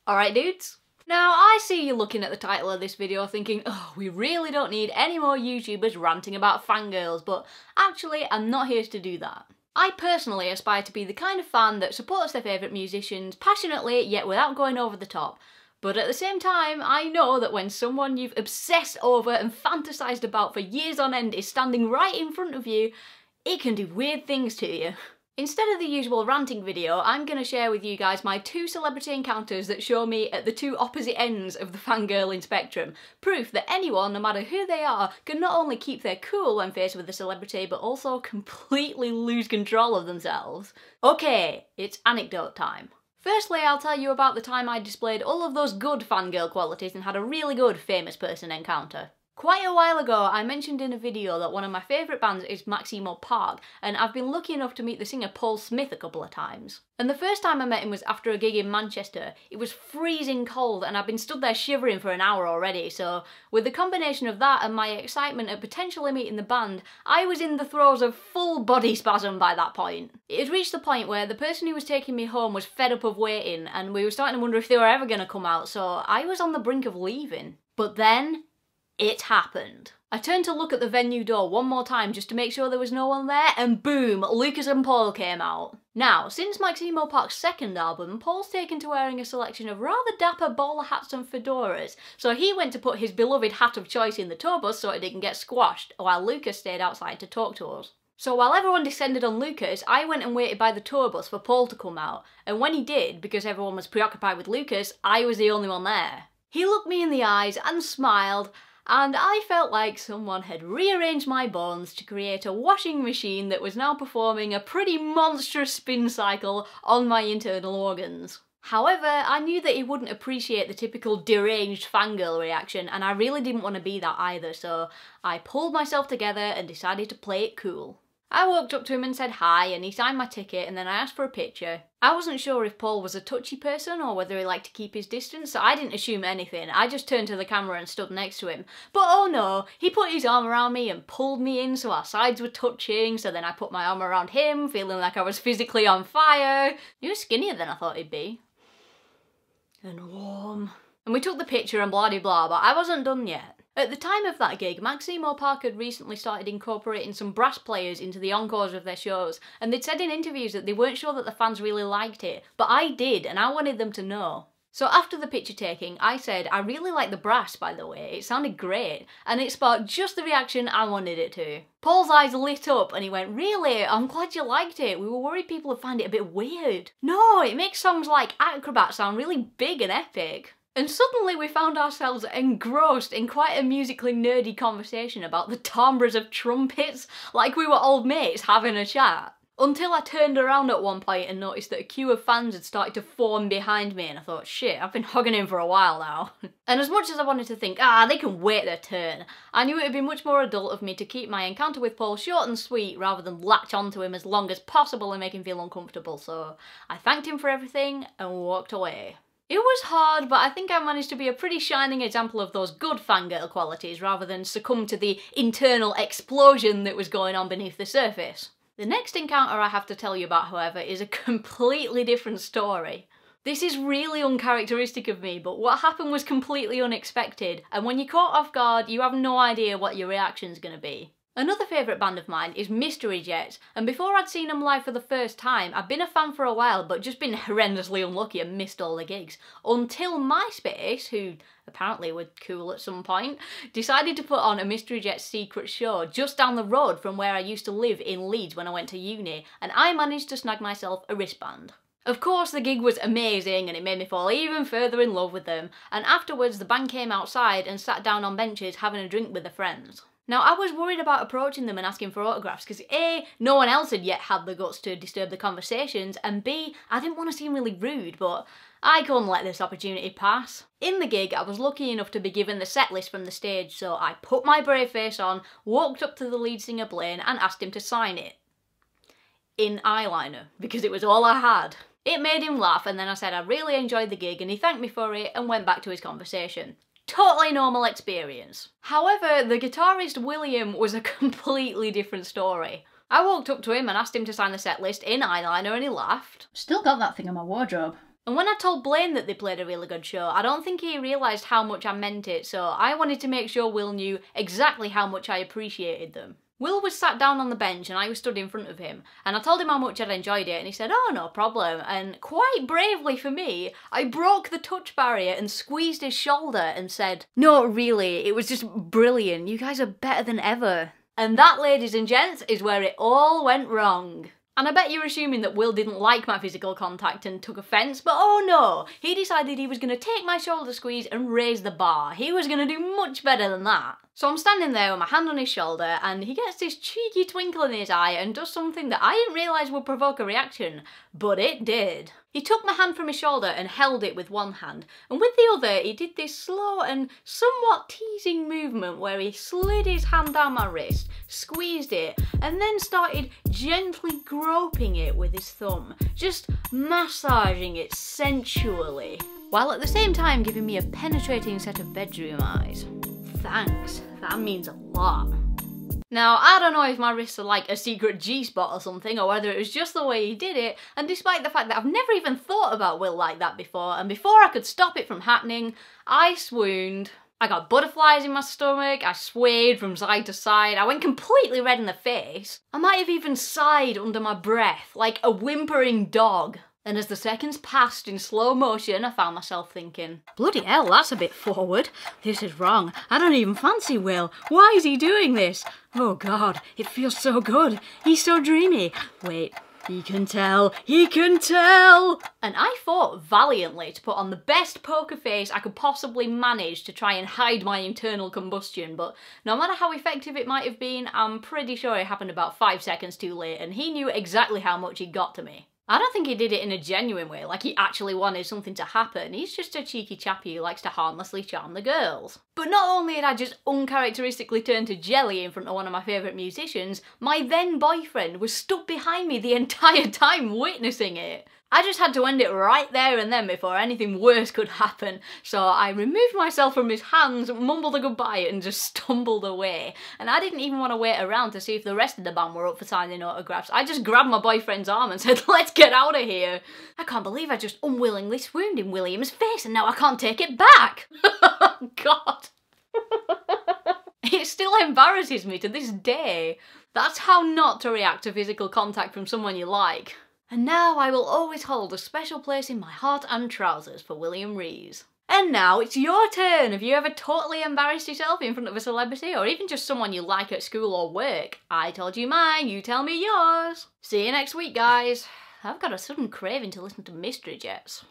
Alright dudes? Now I see you looking at the title of this video thinking, oh, we really don't need any more YouTubers ranting about fangirls, but actually I'm not here to do that. I personally aspire to be the kind of fan that supports their favourite musicians passionately yet without going over the top. But at the same time, I know that when someone you've obsessed over and fantasised about for years on end is standing right in front of you, it can do weird things to you. Instead of the usual ranting video, I'm going to share with you guys my 2 celebrity encounters that show me at the 2 opposite ends of the fangirling spectrum. Proof that anyone, no matter who they are, can not only keep their cool when faced with a celebrity, but also completely lose control of themselves. Okay, it's anecdote time. Firstly, I'll tell you about the time I displayed all of those good fangirl qualities and had a really good famous person encounter. Quite a while ago, I mentioned in a video that one of my favourite bands is Maximo Park, and I've been lucky enough to meet the singer Paul Smith a couple of times. And the first time I met him was after a gig in Manchester. It was freezing cold and I'd been stood there shivering for an hour already, so with the combination of that and my excitement at potentially meeting the band, I was in the throes of full body spasm by that point. It had reached the point where the person who was taking me home was fed up of waiting and we were starting to wonder if they were ever going to come out, so I was on the brink of leaving. But then it happened. I turned to look at the venue door one more time just to make sure there was no one there, and boom, Lucas and Paul came out. Now, since Maximo Park's second album, Paul's taken to wearing a selection of rather dapper bowler hats and fedoras, so he went to put his beloved hat of choice in the tour bus so it didn't get squashed, while Lucas stayed outside to talk to us. So while everyone descended on Lucas, I went and waited by the tour bus for Paul to come out, and when he did, because everyone was preoccupied with Lucas, I was the only one there. He looked me in the eyes and smiled, and I felt like someone had rearranged my bones to create a washing machine that was now performing a pretty monstrous spin cycle on my internal organs. However, I knew that he wouldn't appreciate the typical deranged fangirl reaction, and I really didn't want to be that either, so I pulled myself together and decided to play it cool. I walked up to him and said hi, and he signed my ticket, and then I asked for a picture. I wasn't sure if Paul was a touchy person or whether he liked to keep his distance, so I didn't assume anything. I just turned to the camera and stood next to him. But oh no, he put his arm around me and pulled me in so our sides were touching, so then I put my arm around him, feeling like I was physically on fire. He was skinnier than I thought he'd be. And warm. And we took the picture and blah de blah, but I wasn't done yet. At the time of that gig, Maximo Park had recently started incorporating some brass players into the encores of their shows, and they'd said in interviews that they weren't sure that the fans really liked it, but I did, and I wanted them to know. So after the picture taking, I said, I really like the brass, by the way, it sounded great, and it sparked just the reaction I wanted it to. Paul's eyes lit up and he went, really? I'm glad you liked it, we were worried people would find it a bit weird. No, it makes songs like Acrobat sound really big and epic. And suddenly we found ourselves engrossed in quite a musically nerdy conversation about the timbres of trumpets, like we were old mates having a chat. Until I turned around at one point and noticed that a queue of fans had started to form behind me, and I thought, shit, I've been hogging him for a while now. And as much as I wanted to think, they can wait their turn, I knew it would be much more adult of me to keep my encounter with Paul short and sweet rather than latch onto him as long as possible and make him feel uncomfortable, so I thanked him for everything and walked away. It was hard, but I think I managed to be a pretty shining example of those good fangirl qualities rather than succumb to the internal explosion that was going on beneath the surface. The next encounter I have to tell you about, however, is a completely different story. This is really uncharacteristic of me, but what happened was completely unexpected, and when you're caught off guard, you have no idea what your reaction's gonna be. Another favourite band of mine is Mystery Jets, and before I'd seen them live for the first time, I'd been a fan for a while but just been horrendously unlucky and missed all the gigs. Until MySpace, who apparently were cool at some point, decided to put on a Mystery Jets secret show just down the road from where I used to live in Leeds when I went to uni, and I managed to snag myself a wristband. Of course the gig was amazing and it made me fall even further in love with them, and afterwards the band came outside and sat down on benches having a drink with their friends. Now, I was worried about approaching them and asking for autographs because A, no one else had yet had the guts to disturb the conversations, and B, I didn't want to seem really rude, but I couldn't let this opportunity pass. In the gig, I was lucky enough to be given the set list from the stage, so I put my brave face on, walked up to the lead singer Blaine and asked him to sign it. In eyeliner, because it was all I had. It made him laugh, and then I said I really enjoyed the gig and he thanked me for it and went back to his conversation. Totally normal experience. However, the guitarist William was a completely different story. I walked up to him and asked him to sign the set list in eyeliner and he laughed. Still got that thing in my wardrobe. And when I told Blaine that they played a really good show, I don't think he realised how much I meant it, so I wanted to make sure Will knew exactly how much I appreciated them. Will was sat down on the bench and I was stood in front of him, and I told him how much I'd enjoyed it, and he said, "Oh, no problem," and quite bravely for me, I broke the touch barrier and squeezed his shoulder and said, "No, really, it was just brilliant, you guys are better than ever." And that, ladies and gents, is where it all went wrong. And I bet you're assuming that Will didn't like my physical contact and took offence, but oh no! He decided he was going to take my shoulder squeeze and raise the bar. He was going to do much better than that. So I'm standing there with my hand on his shoulder and he gets this cheeky twinkle in his eye and does something that I didn't realise would provoke a reaction, but it did. He took my hand from his shoulder and held it with one hand, and with the other he did this slow and somewhat teasing movement where he slid his hand down my wrist, squeezed it, and then started gently groping it with his thumb, just massaging it sensually, while at the same time giving me a penetrating set of bedroom eyes. Thanks, that means a lot. Now, I don't know if my wrists are like a secret G-spot or something, or whether it was just the way he did it, and despite the fact that I've never even thought about Will like that before, and before I could stop it from happening, I swooned. I got butterflies in my stomach, I swayed from side to side, I went completely red in the face. I might have even sighed under my breath, like a whimpering dog. And as the seconds passed in slow motion, I found myself thinking, bloody hell, that's a bit forward. This is wrong. I don't even fancy Will. Why is he doing this? Oh God, it feels so good. He's so dreamy. Wait, he can tell. He can tell! And I fought valiantly to put on the best poker face I could possibly manage to try and hide my internal combustion, but no matter how effective it might have been, I'm pretty sure it happened about 5 seconds too late, and he knew exactly how much he'd got to me. I don't think he did it in a genuine way, like he actually wanted something to happen. He's just a cheeky chappy who likes to harmlessly charm the girls. But not only had I just uncharacteristically turned to jelly in front of one of my favourite musicians, my then boyfriend was stuck behind me the entire time witnessing it. I just had to end it right there and then before anything worse could happen, so I removed myself from his hands, mumbled a goodbye and just stumbled away. And I didn't even want to wait around to see if the rest of the band were up for signing autographs. I just grabbed my boyfriend's arm and said, "Let's get out of here." I can't believe I just unwillingly swooned in William's face and now I can't take it back. God. It still embarrasses me to this day. That's how not to react to physical contact from someone you like. And now I will always hold a special place in my heart and trousers for William Rees. And now it's your turn. Have you ever totally embarrassed yourself in front of a celebrity or even just someone you like at school or work? I told you mine, you tell me yours. See you next week, guys. I've got a sudden craving to listen to Mystery Jets.